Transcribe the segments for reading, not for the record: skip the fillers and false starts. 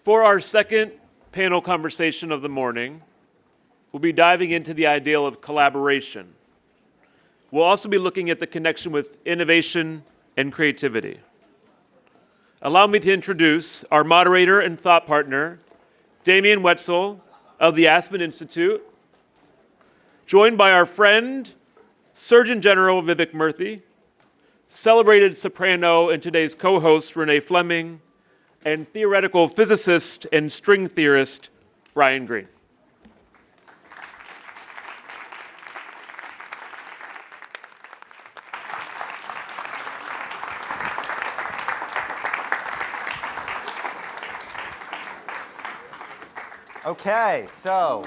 For our second panel conversation of the morning, we'll be diving into the ideal of collaboration. We'll also be looking at the connection with innovation and creativity. Allow me to introduce our moderator and thought partner, Damian Woetzel of the Aspen Institute, joined by our friend, Surgeon General Vivek Murthy, celebrated soprano and today's co-host, Renée Fleming, and theoretical physicist and string theorist, Brian Greene. Okay, so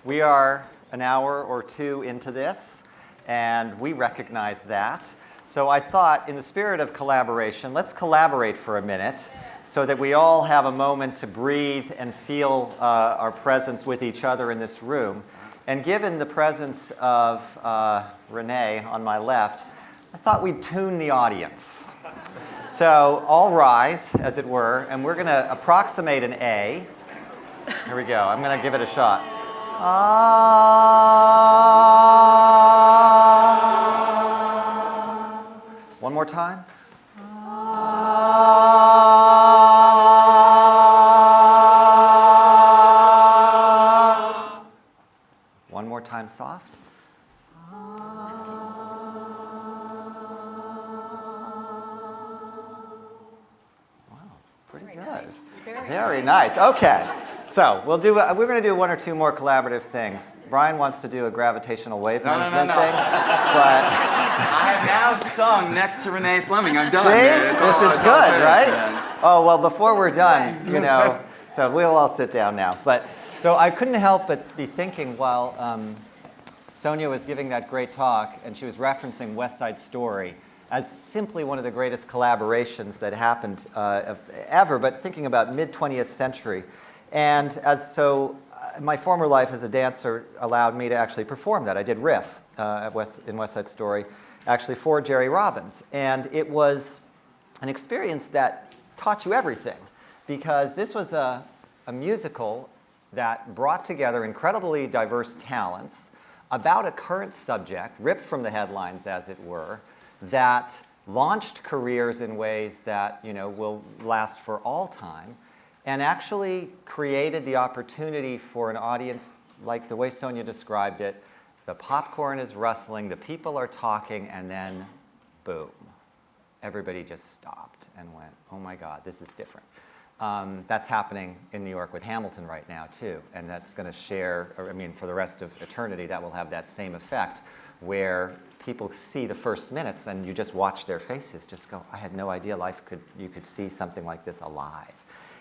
we are an hour or two into this, and we recognize that. So I thought, in the spirit of collaboration, let's collaborate for a minute so that we all have a moment to breathe and feel our presence with each other in this room. And given the presence of Renée on my left, I thought we'd tune the audience. So all rise, as it were, and we're going to approximate an A. Here we go. I'm going to give it a shot. One more time. One more time, soft. Wow, pretty good. Nice. Very nice. Okay. So we're going to do one or two more collaborative things. Brian wants to do a gravitational wave movement thing, but I have now sung next to Renée Fleming. I'm done. see, Man. this is good, right? Oh well, before we're done, so we'll all sit down now. But so I couldn't help but be thinking while Sonia was giving that great talk, and she was referencing West Side Story as simply one of the greatest collaborations that happened ever. But thinking about mid-20th century. And my former life as a dancer allowed me to actually perform that. I did riff in West Side Story, actually for Jerry Robbins. And it was an experience that taught you everything, because this was a musical that brought together incredibly diverse talents about a current subject, ripped from the headlines, as it were, that launched careers in ways that will last for all time, and actually created the opportunity for an audience, like the way Sonia described it. The popcorn is rustling, the people are talking, and then boom. Everybody just stopped and went, oh my God, this is different. That's happening in New York with Hamilton right now, too. And that's going to for the rest of eternity, that will have that same effect, where people see the first minutes and you just watch their faces just go, I had no idea you could see something like this alive.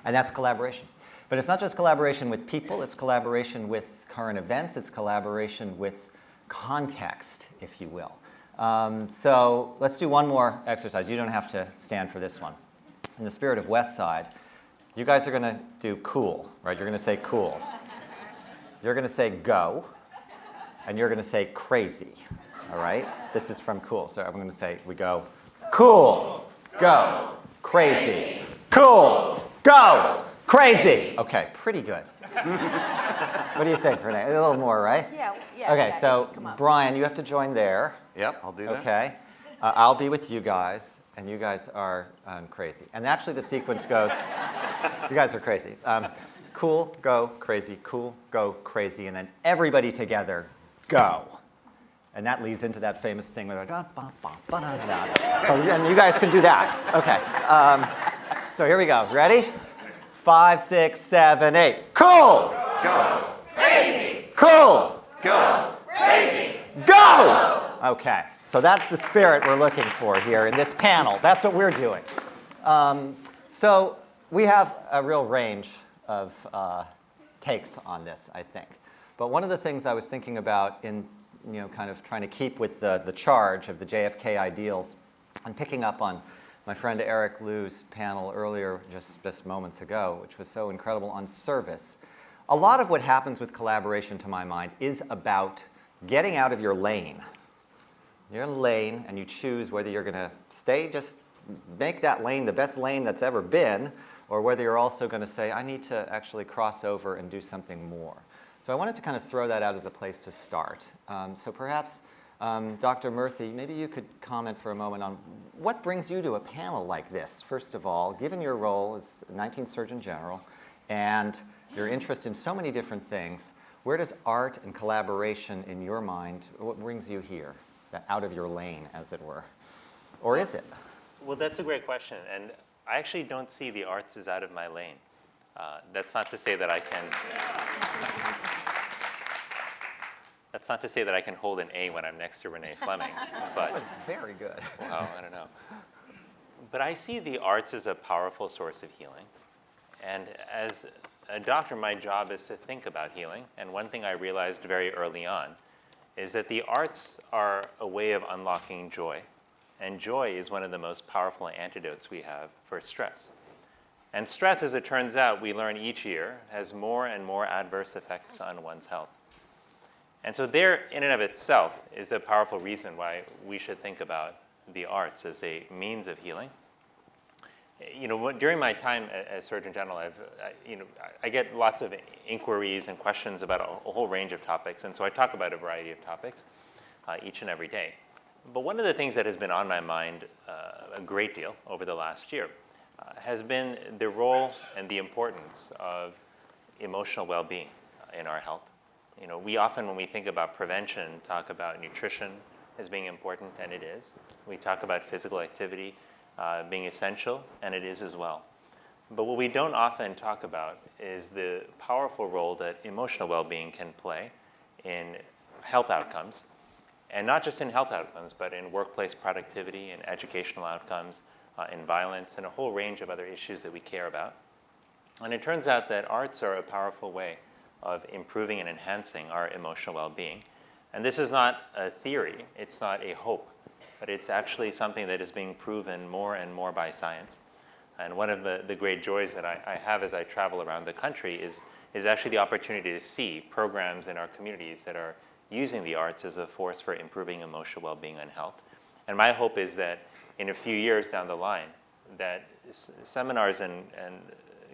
And that's collaboration. But it's not just collaboration with people, it's collaboration with current events, it's collaboration with context, if you will. So let's do one more exercise. You don't have to stand for this one. In the spirit of West Side, you guys are going to do cool, right? You're going to say cool. You're going to say go, and you're going to say crazy, all right? This is from cool. So I'm going to say, we go, cool, go, crazy, cool, go, crazy. Okay, pretty good. What do you think, Renée? A little more, right? Yeah. Okay, so Brian, you have to join there. Yep, I'll do that. Okay. I'll be with you guys, and you guys are crazy. And actually the sequence goes, you guys are crazy. Cool, go, crazy, cool, go, crazy, and then everybody together, go. And that leads into that famous thing where they're so and you guys can do that. Okay. So here we go. Ready? 5, 6, 7, 8. Cool. Go. Crazy. Cool. Go. Crazy. Go. Okay. So that's the spirit we're looking for here in this panel. That's what we're doing. So we have a real range of takes on this, I think. But one of the things I was thinking about in kind of trying to keep with the charge of the JFK ideals and picking up on my friend Eric Liu's panel earlier, just moments ago, which was so incredible on service. A lot of what happens with collaboration, to my mind, is about getting out of your lane, You're in a lane, and you choose whether you're going to stay, just make that lane the best lane that's ever been, or whether you're also going to say, I need to actually cross over and do something more. So I wanted to kind of throw that out as a place to start. So perhaps, Dr. Murthy, maybe you could comment for a moment on what brings you to a panel like this, first of all, given your role as 19th Surgeon General and your interest in so many different things. Where does art and collaboration in your mind, what brings you here, out of your lane, as it were? Or is it? Well, that's a great question, and I actually don't see the arts as out of my lane. That's not to say that I can. That's not to say that I can hold an A when I'm next to Renée Fleming. But That was very good. wow, I don't know. But I see the arts as a powerful source of healing, and as a doctor, my job is to think about healing. And one thing I realized very early on is that the arts are a way of unlocking joy. And joy is one of the most powerful antidotes we have for stress. And stress, as it turns out, we learn each year, has more and more adverse effects on one's health. And so there, in and of itself, is a powerful reason why we should think about the arts as a means of healing. You know, during my time as Surgeon General, I get lots of inquiries and questions about a whole range of topics, and so I talk about a variety of topics each and every day. But one of the things that has been on my mind a great deal over the last year has been the role and the importance of emotional well-being in our health. You know, we often, when we think about prevention, talk about nutrition as being important, and it is. We talk about physical activity being essential, and it is as well. But what we don't often talk about is the powerful role that emotional well-being can play in health outcomes, and not just in health outcomes, but in workplace productivity and educational outcomes, in violence, and a whole range of other issues that we care about. And it turns out that arts are a powerful way of improving and enhancing our emotional well-being. And this is not a theory, it's not a hope, but it's actually something that is being proven more and more by science. And one of the great joys that I have as I travel around the country is actually the opportunity to see programs in our communities that are using the arts as a force for improving emotional well-being and health. And my hope is that in a few years down the line, that seminars and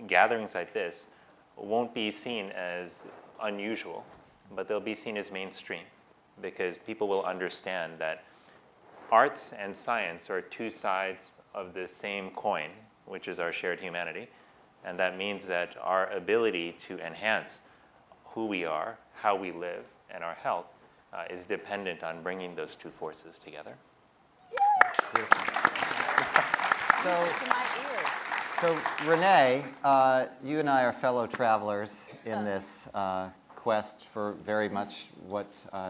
gatherings like this won't be seen as unusual, but they'll be seen as mainstream, because people will understand that arts and science are two sides of the same coin, which is our shared humanity. And that means that our ability to enhance who we are, how we live, and our health is dependent on bringing those two forces together. So Renée, you and I are fellow travelers in this quest for very much what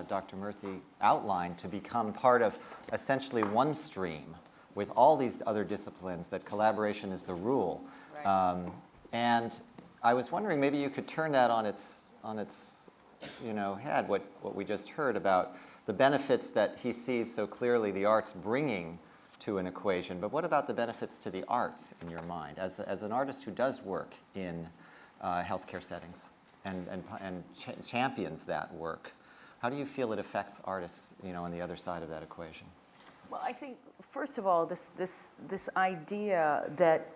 Dr. Murthy outlined, to become part of essentially one stream with all these other disciplines, that collaboration is the rule. Right. And I was wondering, maybe you could turn that on its head, what we just heard about the benefits that he sees so clearly the arts bringing to an equation. But what about the benefits to the arts in your mind, as an artist who does work in healthcare settings and champions that work? How do you feel it affects artists, on the other side of that equation? Well, I think, first of all, this idea that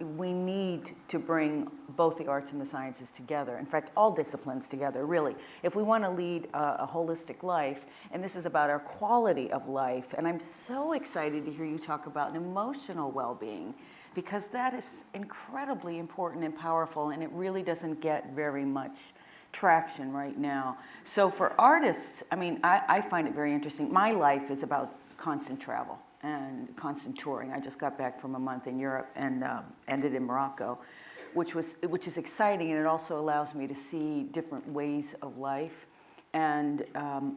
we need to bring both the arts and the sciences together, in fact, all disciplines together, really. If we want to lead a holistic life, and this is about our quality of life, and I'm so excited to hear you talk about an emotional well-being, because that is incredibly important and powerful, and it really doesn't get very much traction right now. So for artists, I find it very interesting. My life is about constant travel and constant touring. I just got back from a month in Europe and ended in Morocco, which is exciting, and it also allows me to see different ways of life. And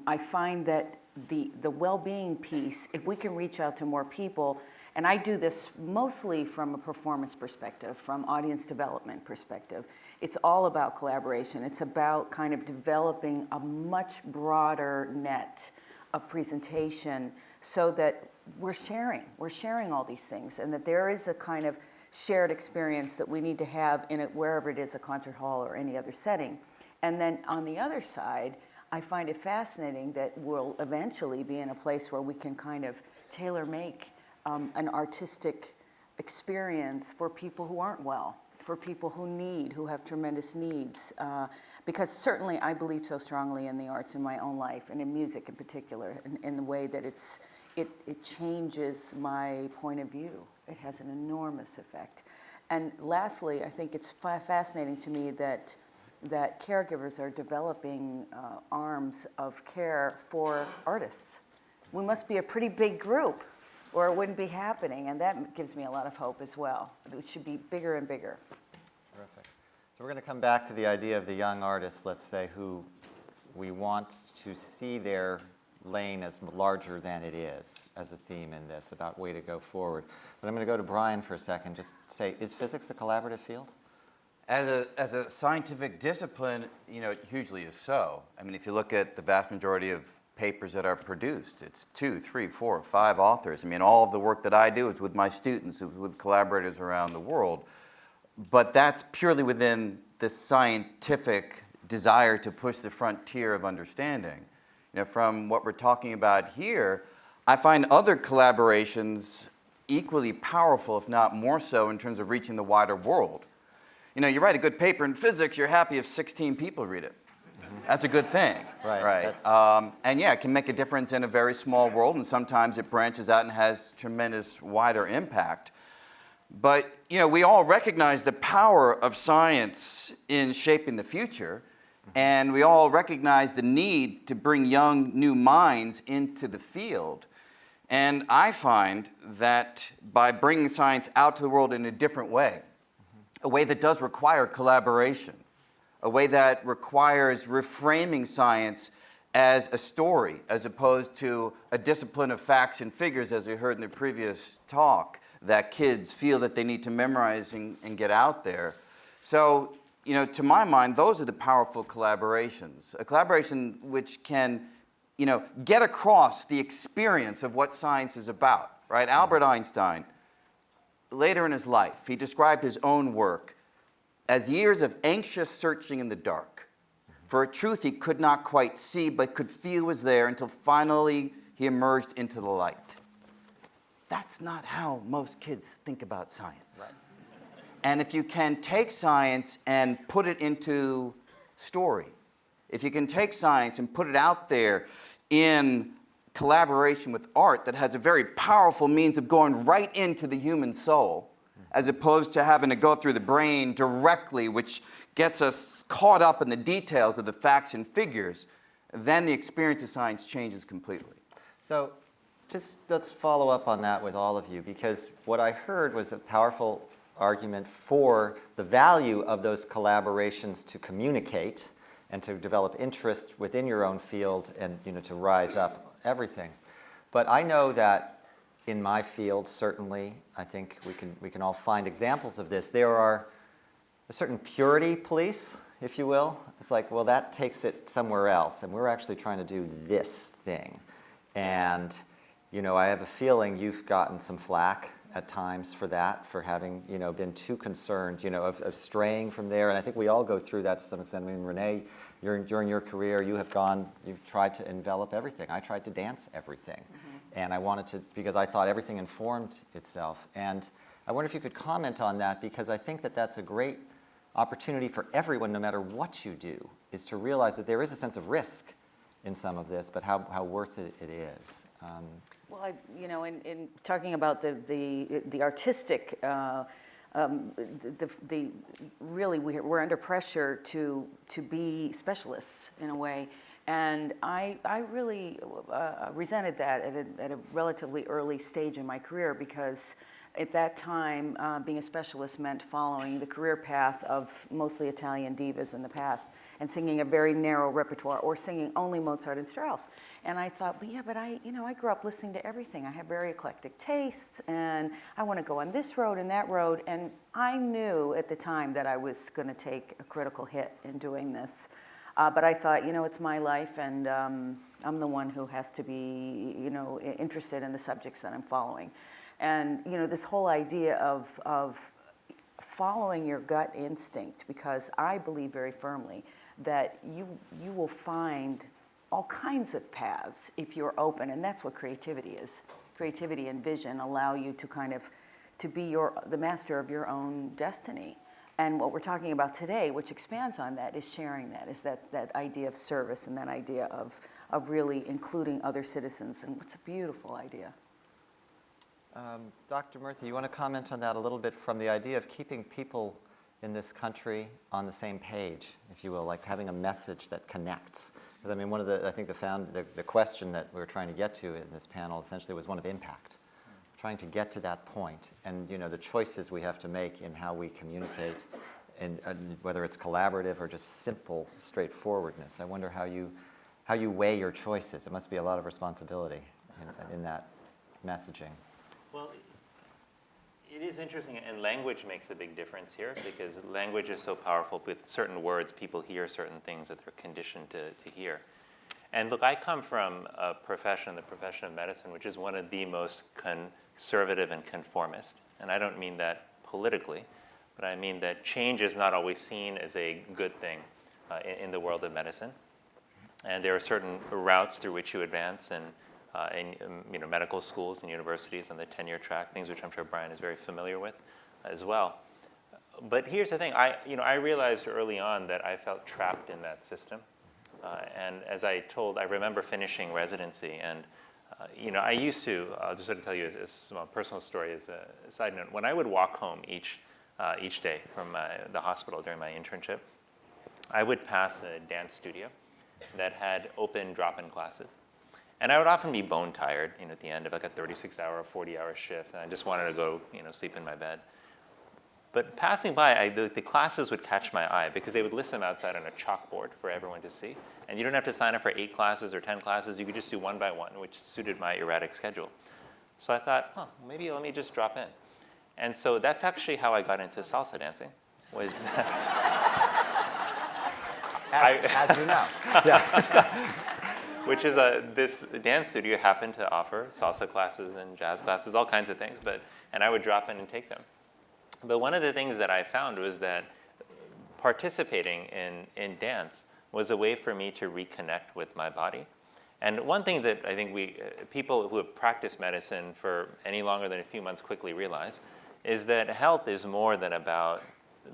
I find that the well-being piece, if we can reach out to more people, and I do this mostly from a performance perspective, from audience development perspective. It's all about collaboration. It's about kind of developing a much broader net of presentation, so that we're sharing all these things, and that there is a kind of shared experience that we need to have in it, wherever it is, a concert hall or any other setting. And then on the other side, I find it fascinating that we'll eventually be in a place where we can kind of tailor-make an artistic experience for people who aren't well, for people who have tremendous needs. Because certainly I believe so strongly in the arts in my own life, and in music in particular, in the way that it changes my point of view. It has an enormous effect. And lastly, I think it's fascinating to me that caregivers are developing arms of care for artists. We must be a pretty big group, or it wouldn't be happening, and that gives me a lot of hope as well. It should be bigger and bigger. Terrific. So we're going to come back to the idea of the young artists, let's say, who we want to see their lane as larger than it is as a theme in this, about way to go forward. But I'm going to go to Brian for a second. Just say, is physics a collaborative field? As a scientific discipline, it hugely is so. I mean, if you look at the vast majority of papers that are produced, it's 2, 3, 4, 5 authors. I mean, all of the work that I do is with my students, with collaborators around the world. But that's purely within the scientific desire to push the frontier of understanding. From what we're talking about here, I find other collaborations equally powerful, if not more so, in terms of reaching the wider world. You write a good paper in physics, you're happy if 16 people read it. That's a good thing, right? And yeah, it can make a difference in a very small world, and sometimes it branches out and has tremendous wider impact. But, we all recognize the power of science in shaping the future, and we all recognize the need to bring young, new minds into the field. And I find that by bringing science out to the world in a different way, a way that does require collaboration, a way that requires reframing science as a story, as opposed to a discipline of facts and figures, as we heard in the previous talk, that kids feel that they need to memorize and get out there. So, to my mind, those are the powerful collaborations. A collaboration which can, get across the experience of what science is about, right? Albert Einstein, later in his life, he described his own work as years of anxious searching in the dark for a truth he could not quite see but could feel was there until finally he emerged into the light. That's not how most kids think about science. Right. And if you can take science and put it into story, if you can take science and put it out there in collaboration with art that has a very powerful means of going right into the human soul, as opposed to having to go through the brain directly, which gets us caught up in the details of the facts and figures, then the experience of science changes completely. So just let's follow up on that with all of you, because what I heard was a powerful argument for the value of those collaborations to communicate and to develop interest within your own field and to rise up everything. But I know that in my field, certainly, I think we can all find examples of this. There are a certain purity police, if you will. It's like, well, that takes it somewhere else, and we're actually trying to do this thing. And I have a feeling you've gotten some flack at times for that, for having been too concerned of straying from there. And I think we all go through that to some extent. I mean, Renee, during your career, you've tried to envelop everything. I tried to dance everything. And I wanted to, because I thought everything informed itself. And I wonder if you could comment on that, because I think that that's a great opportunity for everyone, no matter what you do, is to realize that there is a sense of risk in some of this, but how worth it is. Well, in talking about the artistic, really we're under pressure to be specialists in a way, and I really resented that at a relatively early stage in my career, because at that time, being a specialist meant following the career path of mostly Italian divas in the past and singing a very narrow repertoire, or singing only Mozart and Strauss. And I thought, well, yeah, but I grew up listening to everything. I have very eclectic tastes, and I want to go on this road and that road. And I knew at the time that I was going to take a critical hit in doing this. But I thought, it's my life, and I'm the one who has to be, interested in the subjects that I'm following. And this whole idea of following your gut instinct, because I believe very firmly that you will find all kinds of paths if you're open, and that's what creativity is. Creativity and vision allow you to kind of to be the master of your own destiny. And what we're talking about today, which expands on that, is sharing that, is that idea of service and that idea of really including other citizens. And it's a beautiful idea. Dr. Murthy, you want to comment on that a little bit from the idea of keeping people in this country on the same page, if you will, like having a message that connects? Because I mean, one of the, I think the question that we were trying to get to in this panel essentially was one of impact. Trying to get to that point, and the choices we have to make in how we communicate, and whether it's collaborative or just simple straightforwardness. I wonder how you weigh your choices. It must be a lot of responsibility in that messaging. Well, it is interesting, and language makes a big difference here, because language is so powerful. With certain words, people hear certain things that they're conditioned to hear. And look, I come from a profession, the profession of medicine, which is one of the most conservative and conformist. And I don't mean that politically, but I mean that change is not always seen as a good thing in the world of medicine. And there are certain routes through which you advance in medical schools and universities on the tenure track, things which I'm sure Brian is very familiar with as well. But here's the thing, I realized early on that I felt trapped in that system. And as I remember finishing residency, and I used to, I'll just sort of tell you a small personal story as a side note. When I would walk home each day from the hospital during my internship, I would pass a dance studio that had open drop-in classes. And I would often be bone tired, at the end of like a 36-hour, 40-hour shift, and I just wanted to go, sleep in my bed. But passing by, the classes would catch my eye because they would list them outside on a chalkboard for everyone to see. And you don't have to sign up for 8 classes or 10 classes. You could just do one by one, which suited my erratic schedule. So I thought, maybe let me just drop in. And so that's actually how I got into salsa dancing. Was as you know. Yeah. Which is this dance studio happened to offer salsa classes and jazz classes, all kinds of things. And I would drop in and take them. But one of the things that I found was that participating in dance was a way for me to reconnect with my body. And one thing that I think people who have practiced medicine for any longer than a few months quickly realize is that health is more than about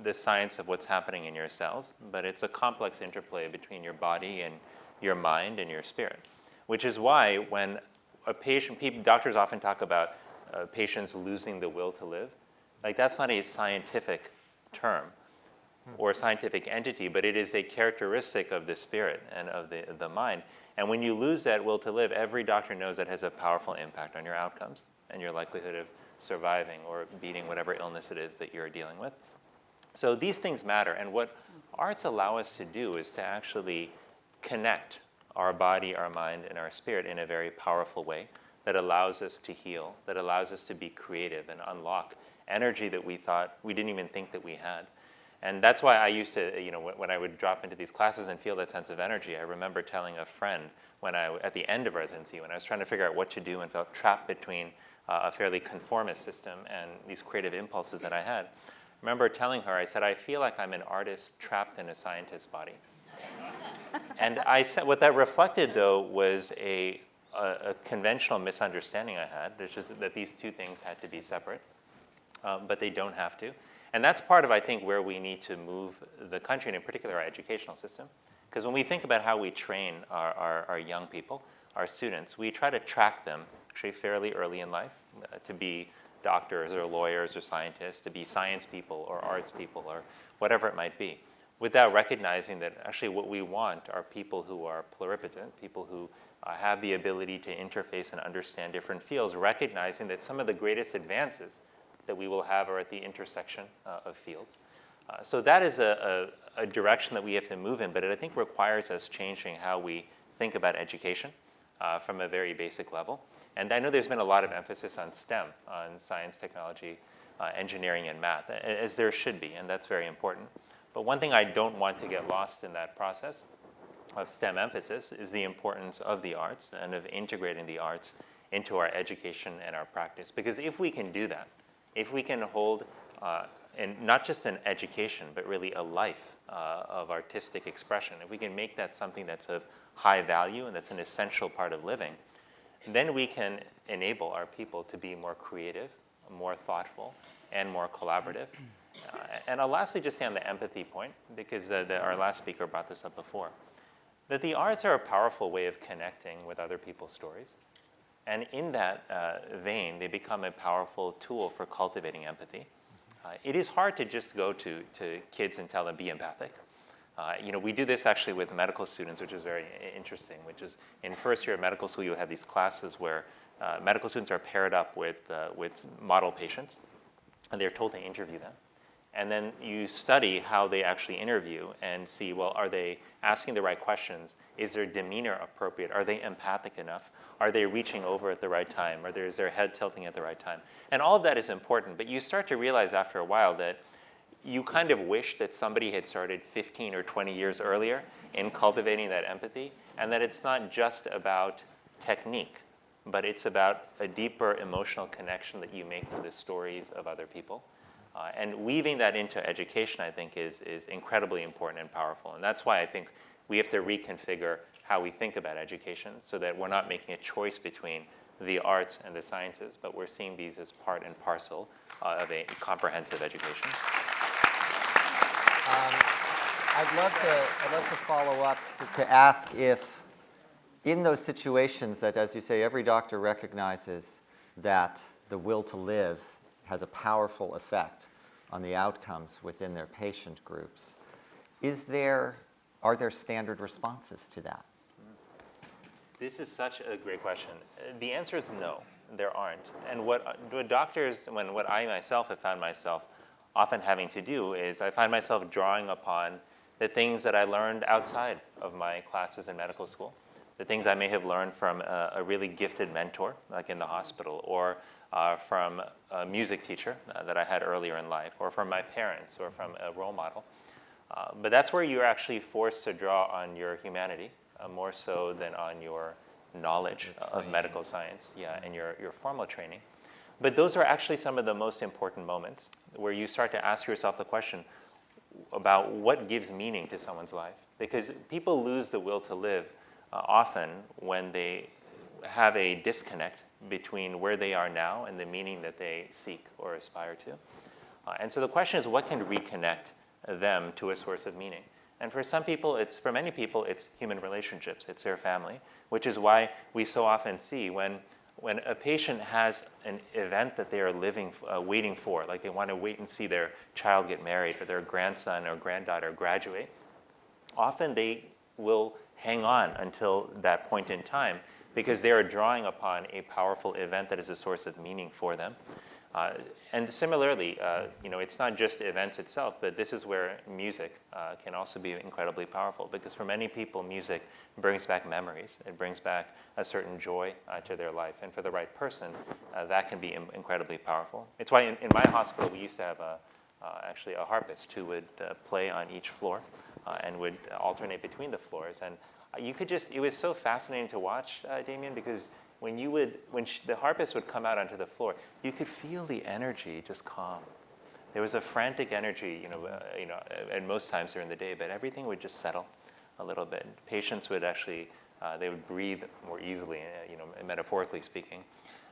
the science of what's happening in your cells, but it's a complex interplay between your body and your mind and your spirit, which is why when a patient, doctors often talk about patients losing the will to live. Like, that's not a scientific term or a scientific entity, but it is a characteristic of the spirit and of the mind. And when you lose that will to live, every doctor knows that has a powerful impact on your outcomes and your likelihood of surviving or beating whatever illness it is that you're dealing with. So these things matter. And what arts allow us to do is to actually connect our body, our mind, and our spirit in a very powerful way that allows us to heal, that allows us to be creative and unlock energy that we thought we didn't even think that we had. And that's why I used to, when I would drop into these classes and feel that sense of energy, I remember telling a friend at the end of residency, when I was trying to figure out what to do and felt trapped between a fairly conformist system and these creative impulses that I had, I remember telling her, I said, I feel like I'm an artist trapped in a scientist's body. And I said, what that reflected, though, was a conventional misunderstanding I had, which is that these two things had to be separate. But they don't have to. And that's part of, I think, where we need to move the country, and in particular our educational system. Because when we think about how we train our young people, our students, we try to track them actually fairly early in life to be doctors or lawyers or scientists, to be science people or arts people or whatever it might be, without recognizing that actually what we want are people who are pluripotent, people who have the ability to interface and understand different fields, recognizing that some of the greatest advances that we will have are at the intersection of fields. So that is a direction that we have to move in, but it, I think, requires us changing how we think about education from a very basic level. And I know there's been a lot of emphasis on STEM, on science, technology, engineering, and math, as there should be, and that's very important. But one thing I don't want to get lost in that process of STEM emphasis is the importance of the arts and of integrating the arts into our education and our practice. Because if we can do that, if we can hold and not just an education, but really a life of artistic expression, if we can make that something that's of high value and that's an essential part of living, then we can enable our people to be more creative, more thoughtful, and more collaborative. And I'll lastly just say on the empathy point, because our last speaker brought this up before, that the arts are a powerful way of connecting with other people's stories. And in that vein, they become a powerful tool for cultivating empathy. It is hard to just go to kids and tell them, be empathic. We do this actually with medical students, which is very interesting, which is in first year of medical school, you have these classes where medical students are paired up with model patients, and they're told to interview them. And then you study how they actually interview and see, well, are they asking the right questions? Is their demeanor appropriate? Are they empathic enough? Are they reaching over at the right time? Is their head tilting at the right time? And all of that is important, but you start to realize after a while that you kind of wish that somebody had started 15 or 20 years earlier in cultivating that empathy, and that it's not just about technique, but it's about a deeper emotional connection that you make to the stories of other people. And weaving that into education, I think, is incredibly important and powerful. And that's why I think we have to reconfigure how we think about education so that we're not making a choice between the arts and the sciences, but we're seeing these as part and parcel of a comprehensive education. I'd love to follow up to ask if, in those situations that, as you say, every doctor recognizes that the will to live has a powerful effect on the outcomes within their patient groups, are there standard responses to that? This is such a great question. The answer is no, there aren't. And what doctors, what I myself have found myself often having to do is I find myself drawing upon the things that I learned outside of my classes in medical school, the things I may have learned from a really gifted mentor, like in the hospital, or from a music teacher that I had earlier in life, or from my parents, or from a role model. But that's where you're actually forced to draw on your humanity, more so than on your knowledge of medical science, and your formal training. But those are actually some of the most important moments where you start to ask yourself the question about what gives meaning to someone's life. Because people lose the will to live often when they have a disconnect between where they are now and the meaning that they seek or aspire to. And so the question is, what can reconnect them to a source of meaning? And for many people, it's human relationships, it's their family, which is why we so often see when a patient has an event that they are waiting for, like they want to wait and see their child get married or their grandson or granddaughter graduate, often they will hang on until that point in time because they are drawing upon a powerful event that is a source of meaning for them. And similarly, it's not just events itself, but this is where music can also be incredibly powerful, because for many people, music brings back memories. It brings back a certain joy to their life. And for the right person, that can be incredibly powerful. It's why in my hospital, we used to have actually a harpist who would play on each floor and would alternate between the floors. And it was so fascinating to watch, Damian, because when the harpist would come out onto the floor, you could feel the energy just calm. There was a frantic energy, and most times during the day, but everything would just settle a little bit. Patients would actually, they would breathe more easily, metaphorically speaking.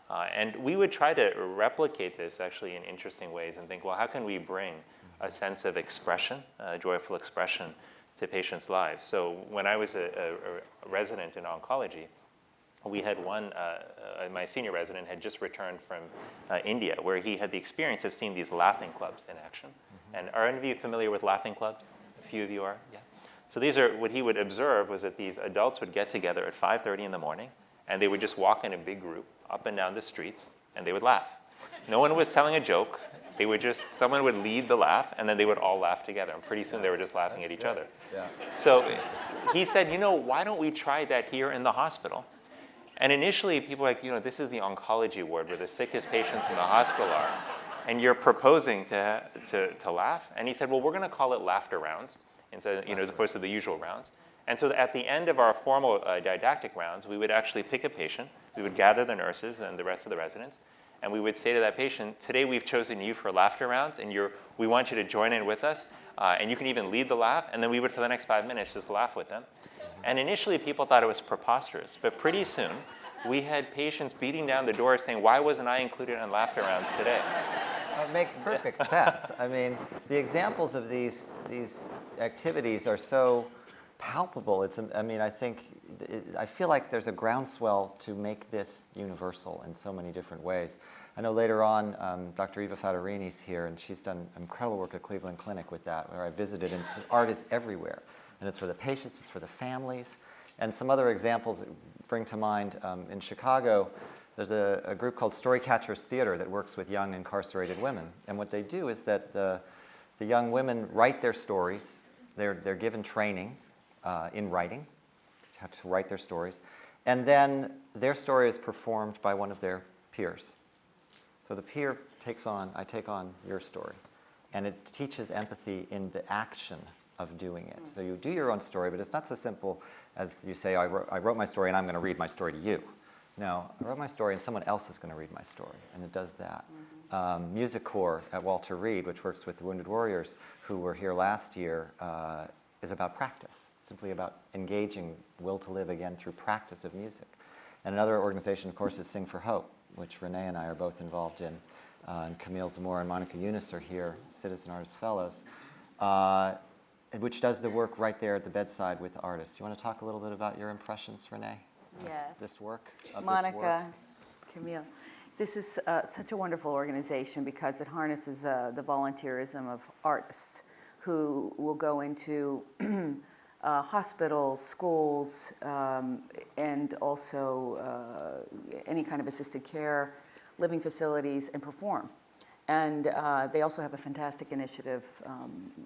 And we would try to replicate this actually in interesting ways and think, well, how can we bring a sense of expression, joyful expression, to patients' lives? So when I was a resident in oncology, we had my senior resident had just returned from India, where he had the experience of seeing these laughing clubs in action. Mm-hmm. And are any of you familiar with laughing clubs? A few of you are, yeah. So what he would observe was that these adults would get together at 5:30 in the morning, and they would just walk in a big group up and down the streets, and they would laugh. No one was telling a joke. Someone would lead the laugh, and then they would all laugh together. And pretty soon they were just laughing at each other. Yeah. So he said, why don't we try that here in the hospital? And initially, people were like, this is the oncology ward where the sickest patients in the hospital are, and you're proposing to laugh? And he said, well, we're going to call it laughter rounds, instead, as opposed to the usual rounds. And so at the end of our formal didactic rounds, we would actually pick a patient. We would gather the nurses and the rest of the residents, and we would say to that patient, today we've chosen you for laughter rounds, and we want you to join in with us, and you can even lead the laugh, and then we would, for the next 5 minutes, just laugh with them. And initially, people thought it was preposterous, but pretty soon, we had patients beating down the door saying, why wasn't I included in laughter rounds today? It makes perfect sense. I mean, the examples of these activities are so palpable. I feel like there's a groundswell to make this universal in so many different ways. I know later on, Dr. Eva Fattorini's here, and she's done incredible work at Cleveland Clinic with that, where I visited, and art is everywhere. And it's for the patients, it's for the families. And some other examples that bring to mind, in Chicago, there's a group called Storycatchers Theater that works with young incarcerated women. And what they do is that the young women write their stories. They're given training in writing, how to write their stories. And then their story is performed by one of their peers. So the peer I take on your story. And it teaches empathy in the action of doing it. So you do your own story, but it's not so simple as you say, I wrote my story and I'm going to read my story to you. No, I wrote my story and someone else is going to read my story, and it does that. Music Corps at Walter Reed, which works with the Wounded Warriors who were here last year, is about practice, simply about engaging will to live again through practice of music. And another organization, of course, is Sing for Hope, which Renée and I are both involved in. And Camille Zamora and Monica Eunice are here, Citizen Artist Fellows, which does the work right there at the bedside with artists. You want to talk a little bit about your impressions, Renée? Yes. This work? Monica, Camille. This is such a wonderful organization because it harnesses the volunteerism of artists who will go into hospitals, schools, and also any kind of assisted care, living facilities, and perform. And they also have a fantastic initiative,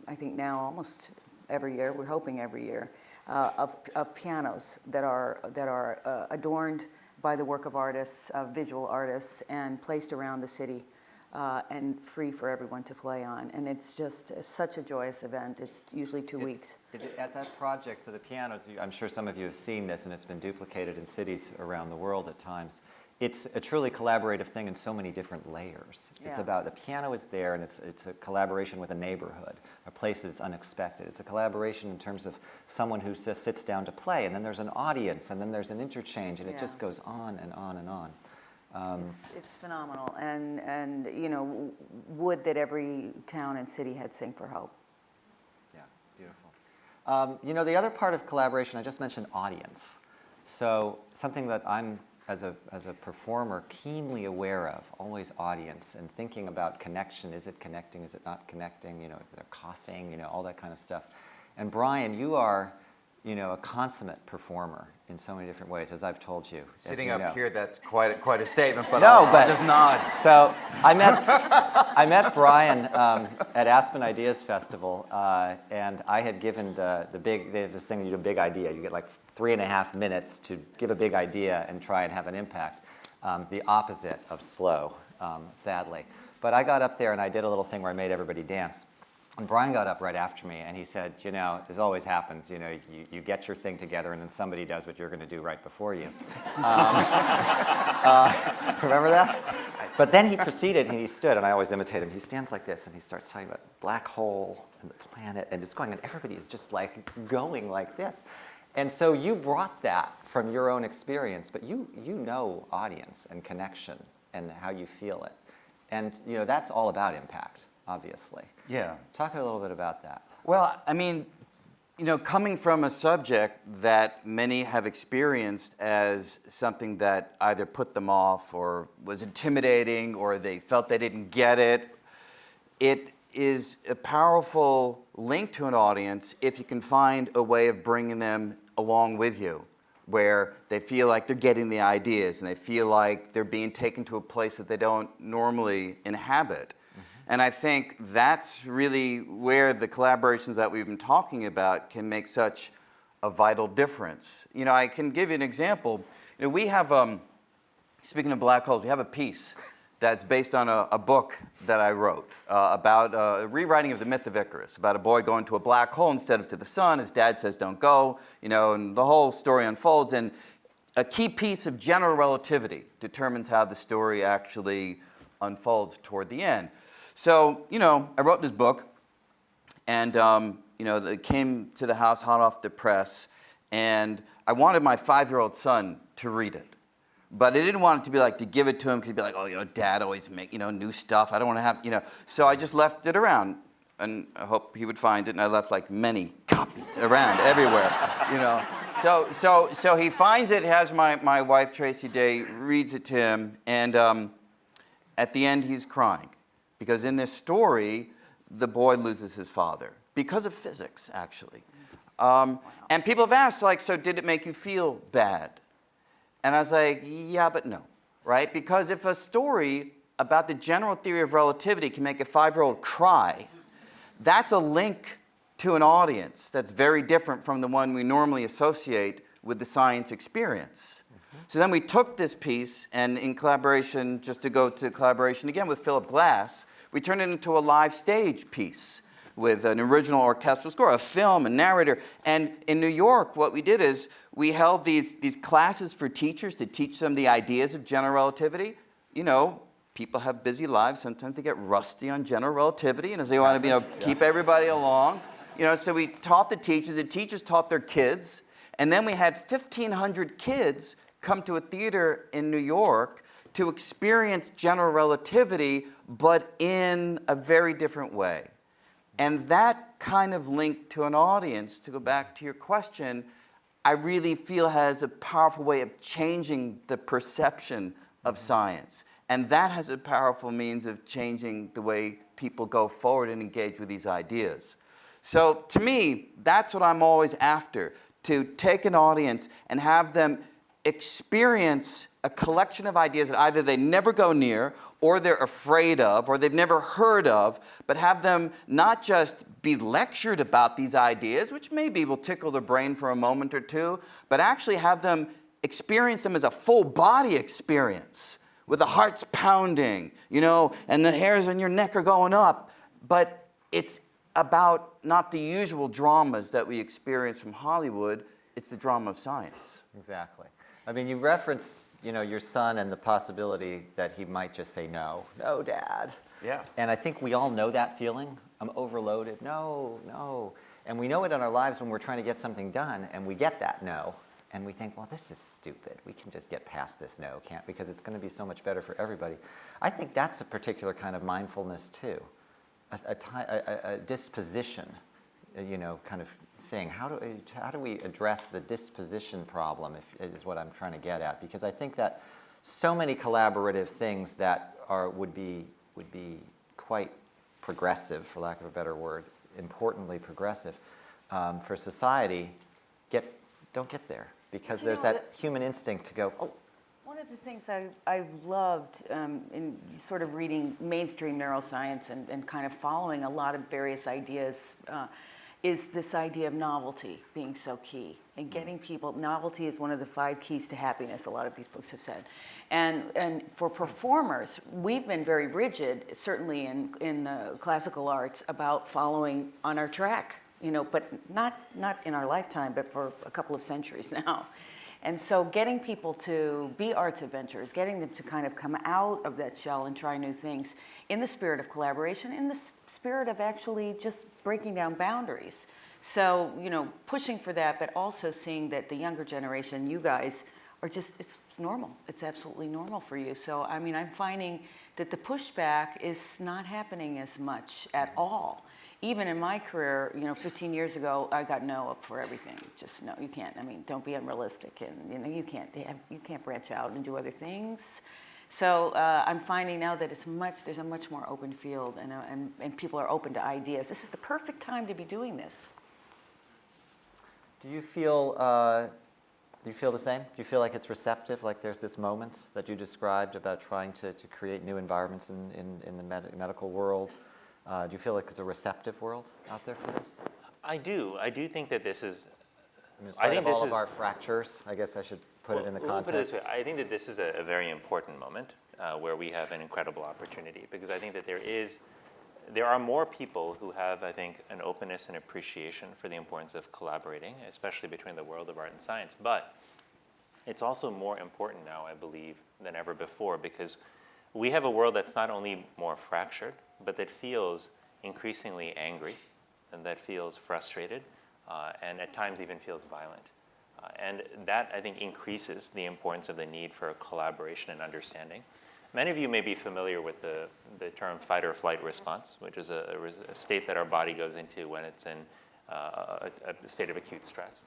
I think now almost every year, we're hoping every year, of pianos that are adorned by the work of artists, visual artists, and placed around the city and free for everyone to play on. And it's just such a joyous event. It's usually 2 weeks. At that project, so the pianos, I'm sure some of you have seen this, and it's been duplicated in cities around the world at times. It's a truly collaborative thing in so many different layers. Yeah. It's about, the piano is there, and it's a collaboration with a neighborhood, a place that's unexpected. It's a collaboration in terms of someone who just sits down to play, and then there's an audience, and then there's an interchange, and it just goes on and on and on. It's phenomenal, and you know, would that every town and city had Sing for Hope. Yeah, beautiful. You know, the other part of collaboration, I just mentioned audience. So something that I'm, as a performer, keenly aware of, always audience, and thinking about connection. Is it connecting? Is it not connecting? You know, is there coughing? You know, all that kind of stuff. And Brian, you are, you know, a consummate performer in so many different ways, as I've told you. Sitting you up know. here, that's quite a statement, but No, I'll just nod. So I met Brian at Aspen Ideas Festival, and I had given this thing, you do a big idea. You get like 3.5 minutes to give a big idea and try and have an impact. The opposite of slow, sadly. But I got up there and I did a little thing where I made everybody dance. And Brian got up right after me and he said, you know, this always happens, you know, you get your thing together and then somebody does what you're going to do right before you. Remember that? But then he proceeded and he stood, and I always imitate him. He stands like this and he starts talking about the black hole and the planet and it's going, and everybody is just like going like this. And so you brought that from your own experience, but you know audience and connection and how you feel it. And you know, that's all about impact, obviously. Yeah. Talk a little bit about that. Well, I mean, you know, coming from a subject that many have experienced as something that either put them off or was intimidating or they felt they didn't get it, it is a powerful link to an audience if you can find a way of bringing them along with you, where they feel like they're getting the ideas and they feel like they're being taken to a place that they don't normally inhabit. And I think that's really where the collaborations that we've been talking about can make such a vital difference. You know, I can give you an example. You know, we have, speaking of black holes, we have a piece that's based on a book that I wrote about a rewriting of the myth of Icarus, about a boy going to a black hole instead of to the sun. His dad says, don't go, you know, and the whole story unfolds. And a key piece of general relativity determines how the story actually unfolds toward the end. So, I wrote this book, and, it came to the house hot off the press, and I wanted my 5-year-old son to read it. But I didn't want it to be like, to give it to him, because he'd be like, oh, Dad always make, new stuff. I don't want to have, So I just left it around, and I hope he would find it, and I left like many copies around everywhere, So he finds it, has my wife, Tracy Day, reads it to him, and at the end he's crying. Because in this story, the boy loses his father, because of physics, actually. And people have asked, like, so did it make you feel bad? And I was like, yeah, but no, right? Because if a story about the general theory of relativity can make a 5-year-old cry, that's a link to an audience that's very different from the one we normally associate with the science experience. So then we took this piece, and in collaboration, just to go to collaboration again with Philip Glass, we turned it into a live stage piece with an original orchestral score, a film, a narrator. And in New York, what we did is we held these classes for teachers to teach them the ideas of general relativity. People have busy lives. Sometimes they get rusty on general relativity, and as they want to keep everybody along. So we taught the teachers taught their kids, and then we had 1,500 kids come to a theater in New York to experience general relativity, but in a very different way. And that kind of link to an audience, to go back to your question, I really feel has a powerful way of changing the perception of science. And that has a powerful means of changing the way people go forward and engage with these ideas. So to me, that's what I'm always after, to take an audience and have them experience a collection of ideas that either they never go near, or they're afraid of, or they've never heard of, but have them not just be lectured about these ideas, which maybe will tickle their brain for a moment or two, but actually have them experience them as a full body experience, with the heart's pounding, and the hairs on your neck are going up. But it's about not the usual dramas that we experience from Hollywood, it's the drama of science. Exactly. I mean, you referenced, your son and the possibility that he might just say no. No, Dad. Yeah. And I think we all know that feeling. I'm overloaded. No, no. And we know it in our lives when we're trying to get something done, and we get that no. And we think, well, this is stupid. We can just get past this no, can't? Because it's going to be so much better for everybody. I think that's a particular kind of mindfulness, too. A disposition, kind of thing. How do we address the disposition problem, is what I'm trying to get at? Because I think that so many collaborative things that would be quite progressive, for lack of a better word, importantly progressive, for society, don't get there. Because there's that human instinct to go, oh. One of the things I've loved in sort of reading mainstream neuroscience and kind of following a lot of various ideas is this idea of novelty being so key. And getting people, novelty is one of the 5 keys to happiness, a lot of these books have said. And for performers, we've been very rigid, certainly in the classical arts, about following on our track, but not in our lifetime, but for a couple of centuries now. And so getting people to be arts adventurers, getting them to kind of come out of that shell and try new things in the spirit of collaboration, in the spirit of actually just breaking down boundaries. So, pushing for that, but also seeing that the younger generation, you guys, are just, it's normal. It's absolutely normal for you. So, I'm finding that the pushback is not happening as much at all. Even in my career, 15 years ago, I got no up for everything. Just no, you can't. Don't be unrealistic, and you can't branch out and do other things. So I'm finding now that there's a much more open field, and people are open to ideas. This is the perfect time to be doing this. Do you feel the same? Do you feel like it's receptive? Like there's this moment that you described about trying to create new environments in the medical world? Do you feel like it's a receptive world out there for this? I do. I do think that this is. In spite of all of our fractures, I guess I should put it in the context. Put it this way. I think that this is a very important moment where we have an incredible opportunity, because I think that there are more people who have, I think, an openness and appreciation for the importance of collaborating, especially between the world of art and science. But it's also more important now, I believe, than ever before, because We have a world that's not only more fractured, but that feels increasingly angry, and that feels frustrated, and at times even feels violent. And that, I think, increases the importance of the need for collaboration and understanding. Many of you may be familiar with the term fight or flight response, which is a state that our body goes into when it's in a state of acute stress.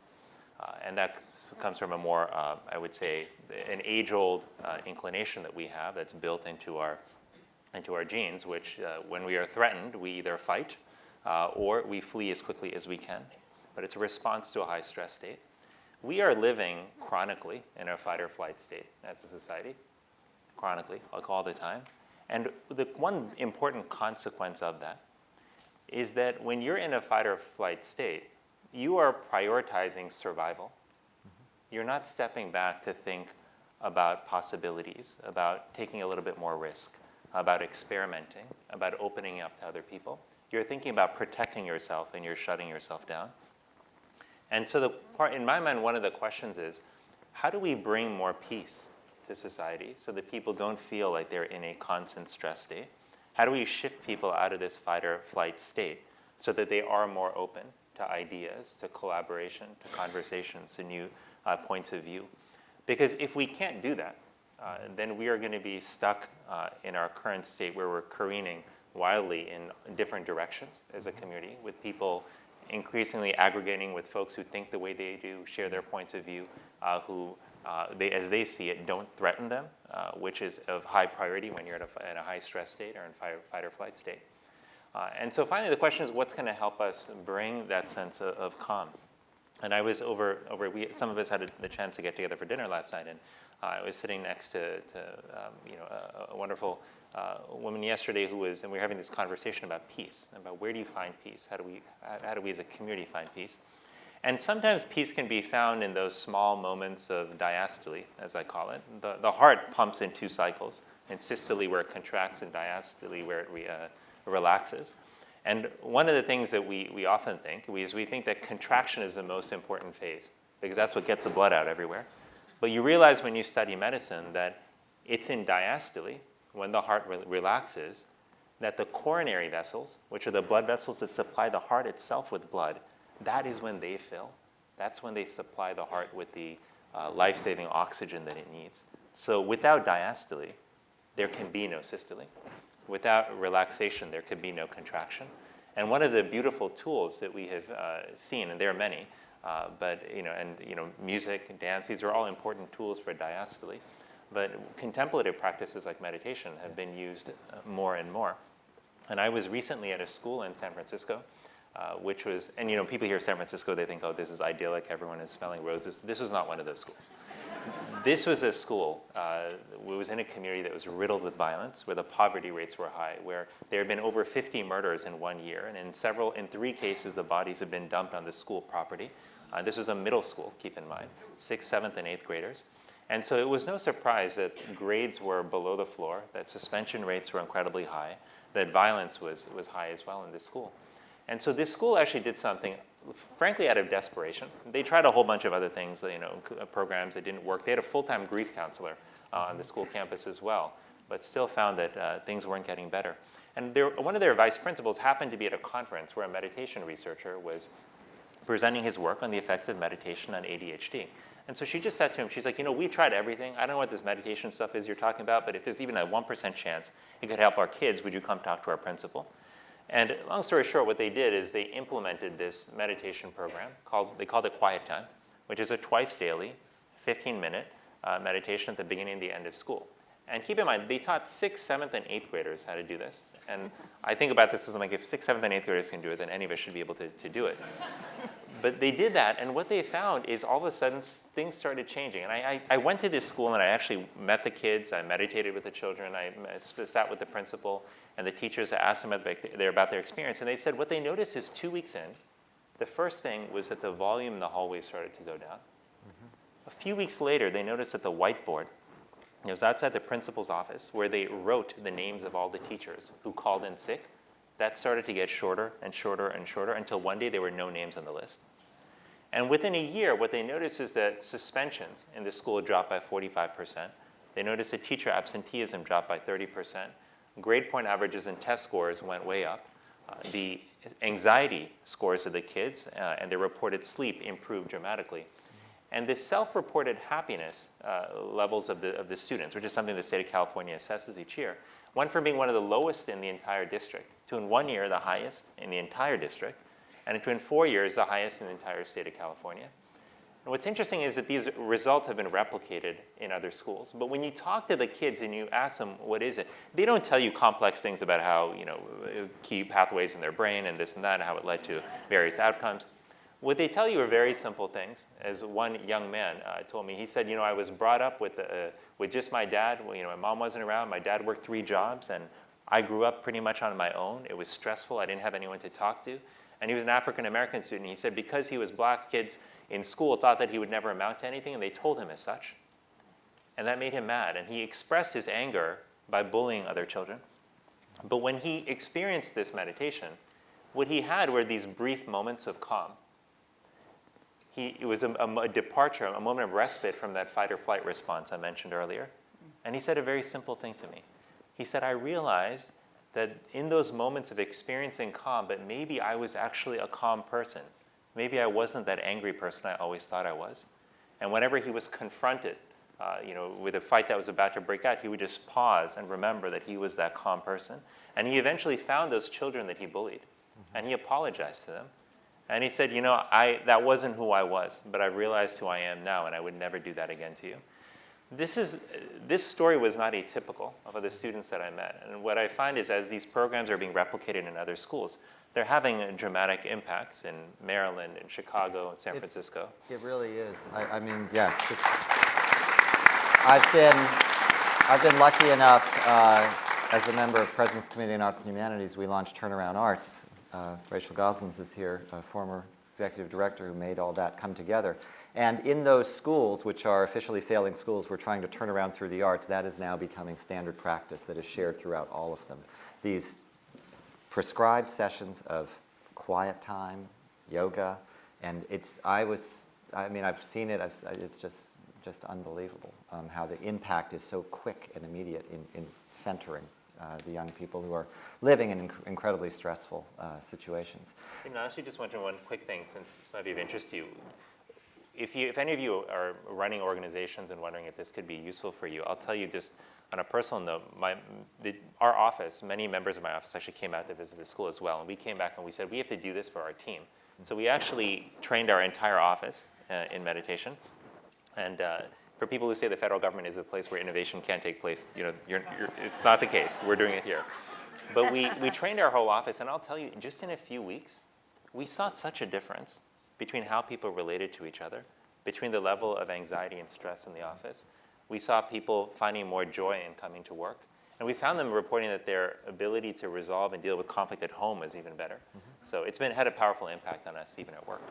And that comes from a more, I would say, an age-old inclination that we have that's built into our genes, which when we are threatened, we either fight or we flee as quickly as we can. But it's a response to a high-stress state. We are living chronically in a fight or flight state as a society, chronically, like all the time. And the one important consequence of that is that when you're in a fight or flight state, you are prioritizing survival. You're not stepping back to think about possibilities, about taking a little bit more risk, about experimenting, about opening up to other people. You're thinking about protecting yourself, and you're shutting yourself down. And so in my mind, one of the questions is, how do we bring more peace to society so that people don't feel like they're in a constant stress state? How do we shift people out of this fight or flight state so that they are more open to ideas, to collaboration, to conversations, to new points of view? Because if we can't do that, then we are going to be stuck in our current state where we're careening wildly in different directions as a community, with people increasingly aggregating with folks who think the way they do, share their points of view, who, as they see it, don't threaten them, which is of high priority when you're in a high stress state or in fight or flight state. And so finally, the question is, what's going to help us bring that sense of calm? And I was some of us had the chance to get together for dinner last night, and I was sitting next to a wonderful woman yesterday and we were having this conversation about peace, about where do you find peace? How do we as a community find peace? And sometimes peace can be found in those small moments of diastole, as I call it. The heart pumps in two cycles, in systole where it contracts and diastole where it relaxes. And one of the things that we often think is we think that contraction is the most important phase, because that's what gets the blood out everywhere. But you realize when you study medicine that it's in diastole, when the heart relaxes, that the coronary vessels, which are the blood vessels that supply the heart itself with blood, that is when they fill. That's when they supply the heart with the life-saving oxygen that it needs. So without diastole, there can be no systole. Without relaxation, there could be no contraction. And one of the beautiful tools that we have seen, and there are many, but music and dance, these are all important tools for diastole. But contemplative practices like meditation have been used more and more. And I was recently at a school in San Francisco, which was, and people hear San Francisco, they think, oh, this is idyllic, everyone is smelling roses. This was not one of those schools. This was a school, it was in a community that was riddled with violence, where the poverty rates were high, where there had been over 50 murders in 1 year, and in 3 cases, the bodies had been dumped on the school property. This was a middle school, keep in mind, 6th, 7th, and 8th graders. And so it was no surprise that grades were below the floor, that suspension rates were incredibly high, that violence was high as well in this school. And so this school actually did something, frankly, out of desperation. They tried a whole bunch of other things, programs that didn't work. They had a full-time grief counselor on the school campus as well, but still found that things weren't getting better. And one of their vice principals happened to be at a conference where a meditation researcher was presenting his work on the effects of meditation on ADHD. And so she just said to him, she's like, we tried everything. I don't know what this meditation stuff is you're talking about, but if there's even a 1% chance it could help our kids, would you come talk to our principal? And long story short, what they did is they implemented this meditation program they called it Quiet Time, which is a twice daily, 15-minute meditation at the beginning and the end of school. And keep in mind, they taught 6th, 7th, and 8th graders how to do this. And I think about this as like, if 6th, 7th, and 8th graders can do it, then any of us should be able to do it. But they did that, and what they found is all of a sudden things started changing. And I went to this school, and I actually met the kids. I meditated with the children. I sat with the principal and the teachers. I asked them about their experience, and they said what they noticed is 2 weeks in, the first thing was that the volume in the hallway started to go down. Mm-hmm. A few weeks later, they noticed that the whiteboard, it was outside the principal's office, where they wrote the names of all the teachers who called in sick. That started to get shorter and shorter and shorter until one day there were no names on the list. And within a year, what they noticed is that suspensions in the school dropped by 45%, They noticed that teacher absenteeism dropped by 30%. Grade point averages and test scores went way up. The anxiety scores of the kids and their reported sleep improved dramatically. And the self-reported happiness levels of the students, which is something the state of California assesses each year, went from being one of the lowest in the entire district to in 1 year the highest in the entire district, and to in 4 years the highest in the entire state of California. And what's interesting is that these results have been replicated in other schools. But when you talk to the kids and you ask them, what is it? They don't tell you complex things about how, key pathways in their brain and this and that, and how it led to various outcomes. What they tell you are very simple things. As one young man told me, he said, I was brought up with just my dad. Well, my mom wasn't around. My dad worked 3 jobs, and I grew up pretty much on my own. It was stressful. I didn't have anyone to talk to. And he was an African-American student. He said because he was black, kids in school thought that he would never amount to anything, and they told him as such. And that made him mad. And he expressed his anger by bullying other children. But when he experienced this meditation, what he had were these brief moments of calm. It was a departure, a moment of respite from that fight or flight response I mentioned earlier. And he said a very simple thing to me. He said, I realized that in those moments of experiencing calm, but maybe I was actually a calm person. Maybe I wasn't that angry person I always thought I was. And whenever he was confronted, with a fight that was about to break out, he would just pause and remember that he was that calm person. And he eventually found those children that he bullied, and he apologized to them. And he said, that wasn't who I was, but I realized who I am now, and I would never do that again to you. This story was not atypical of the students that I met. And what I find is as these programs are being replicated in other schools, they're having dramatic impacts in Maryland, in Chicago, and San Francisco. It really is. I mean, yes. I've been lucky enough, as a member of President's Committee on Arts and Humanities, we launched Turnaround Arts. Rachel Goslins is here, a former executive director who made all that come together. And in those schools, which are officially failing schools, we're trying to turn around through the arts. That is now becoming standard practice that is shared throughout all of them. These prescribed sessions of quiet time, yoga, and I've seen it. It's just unbelievable how the impact is so quick and immediate in centering the young people who are living in incredibly stressful situations. I actually just want to one quick thing, since this might be of interest to you. If any of you are running organizations and wondering if this could be useful for you, I'll tell you just on a personal note, our office, many members of my office actually came out to visit the school as well. And we came back and we said, we have to do this for our team. So we actually trained our entire office in meditation. And for people who say the federal government is a place where innovation can't take place, it's not the case. We're doing it here. But we trained our whole office, and I'll tell you, just in a few weeks, we saw such a difference between how people related to each other, between the level of anxiety and stress in the office. We saw people finding more joy in coming to work. And we found them reporting that their ability to resolve and deal with conflict at home was even better. So it's had a powerful impact on us even at work.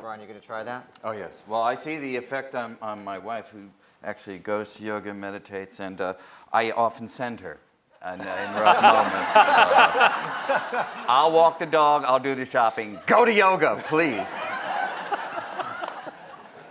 Brian, you going to try that? Oh, yes. Well, I see the effect on my wife, who actually goes to yoga, meditates, and I often send her in rough moments. I'll walk the dog, I'll do the shopping. Go to yoga, please.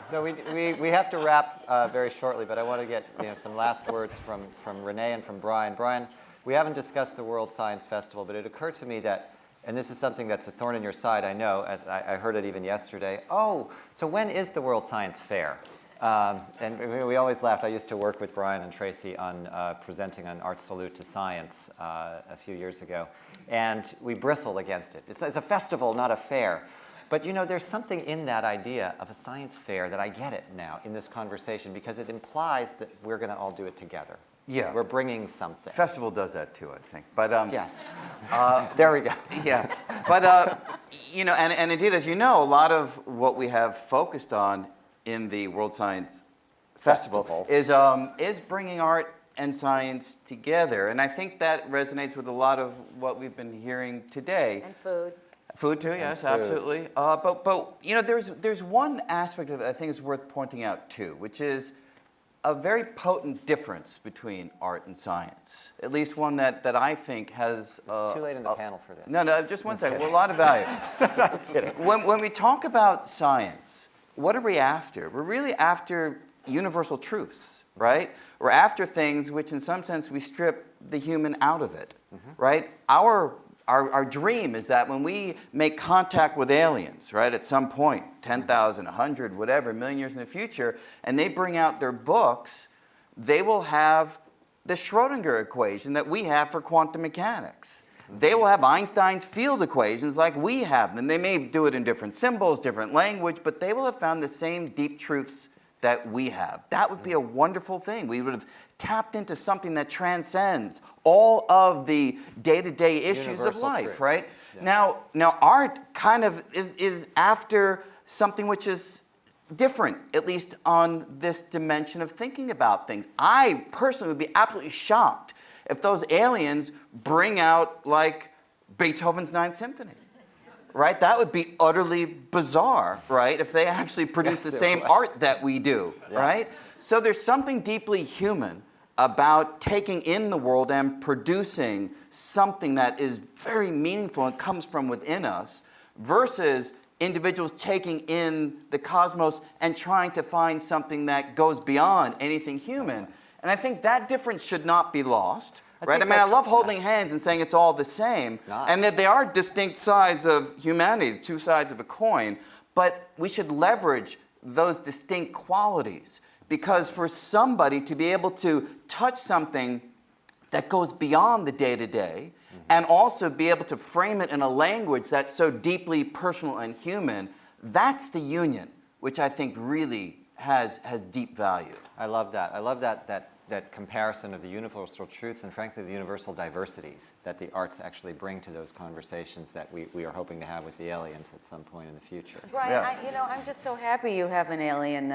So we have to wrap very shortly, but I want to get some last words from Renée and from Brian. Brian, we haven't discussed the World Science Festival, but it occurred to me that, and this is something that's a thorn in your side, I know, as I heard it even yesterday. Oh, so when is the World Science Fair? And we always laughed. I used to work with Brian and Tracy on presenting an Art Salute to Science a few years ago, and we bristled against it. It's a festival, not a fair. But there's something in that idea of a science fair that I get it now in this conversation, because it implies that we're going to all do it together. Yeah. We're bringing something. Festival does that too, I think. But yes. There we go. Yeah. But and indeed, as you know, a lot of what we have focused on in the World Science Festival is bringing art and science together, and I think that resonates with a lot of what we've been hearing today. And food. Food too, yes, food. absolutely. But there's one aspect of it I think is worth pointing out too, which is a very potent difference between art and science. At least one that I think has. It's too late in the panel for this. No, just one second. Well, a lot of value. I'm kidding. When we talk about science, what are we after? We're really after universal truths. right? We're after things which in some sense we strip the human out of it, right? Our dream is that when we make contact with aliens, right, at some point, 10,000, 100, whatever, a million years in the future, and they bring out their books, they will have the Schrodinger equation that we have for quantum mechanics. They will have Einstein's field equations like we have them. They may do it in different symbols, different language, but they will have found the same deep truths that we have. That would be a wonderful thing. We would have tapped into something that transcends all of the day-to-day issues of Universal life, truths. right? Yeah. Now art kind of is after something which is different, at least on this dimension of thinking about things. I personally would be absolutely shocked if those aliens bring out, like, Beethoven's Ninth Symphony, right? That would be utterly bizarre, right? If they actually produce the same art that we do, right? So there's something deeply human about taking in the world and producing something that is very meaningful and comes from within us versus individuals taking in the cosmos and trying to find something that goes beyond anything human. And I think that difference should not be lost, right? I mean, I love holding hands and saying it's all the same, and that they are distinct sides of humanity, two sides of a coin, but we should leverage those distinct qualities because for somebody to be able to touch something that goes beyond the day-to-day and also be able to frame it in a language that's so deeply personal and human, that's the union, which I think really has deep value. I love that. I love that comparison of the universal truths and, frankly, the universal diversities that the arts actually bring to those conversations that we are hoping to have with the aliens at some point in the future. Brian, I'm just so happy you have an alien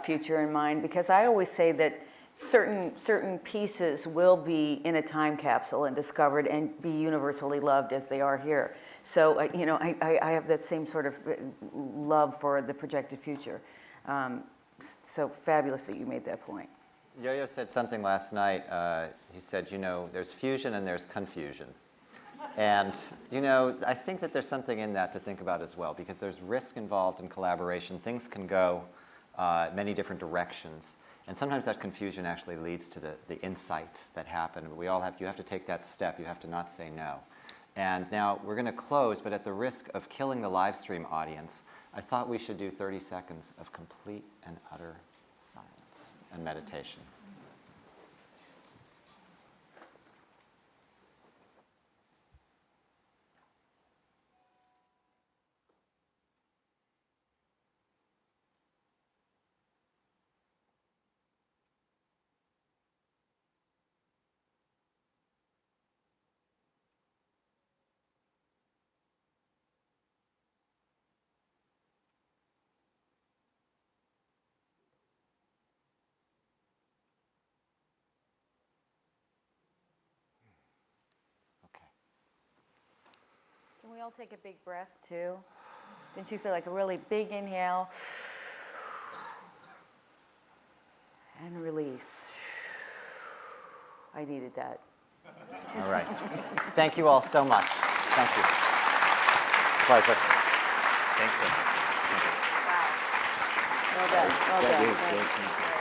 future in mind because I always say that certain pieces will be in a time capsule and discovered and be universally loved as they are here. So, I have that same sort of love for the projected future. So fabulous that you made that point. Yo-Yo said something last night. He said, there's fusion and there's confusion. And, I think that there's something in that to think about as well, because there's risk involved in collaboration. Things can go many different directions. And sometimes that confusion actually leads to the insights that happen. You have to take that step. You have to not say no. And now we're going to close, but at the risk of killing the live stream audience, I thought we should do 30 seconds of complete and utter silence and meditation. Can we all take a big breath too? Didn't you feel like a really big inhale and release? I needed that. All right. Thank you all so much. Thank you. Pleasure. Thanks so much. Wow. Well done. Well done. Thanks.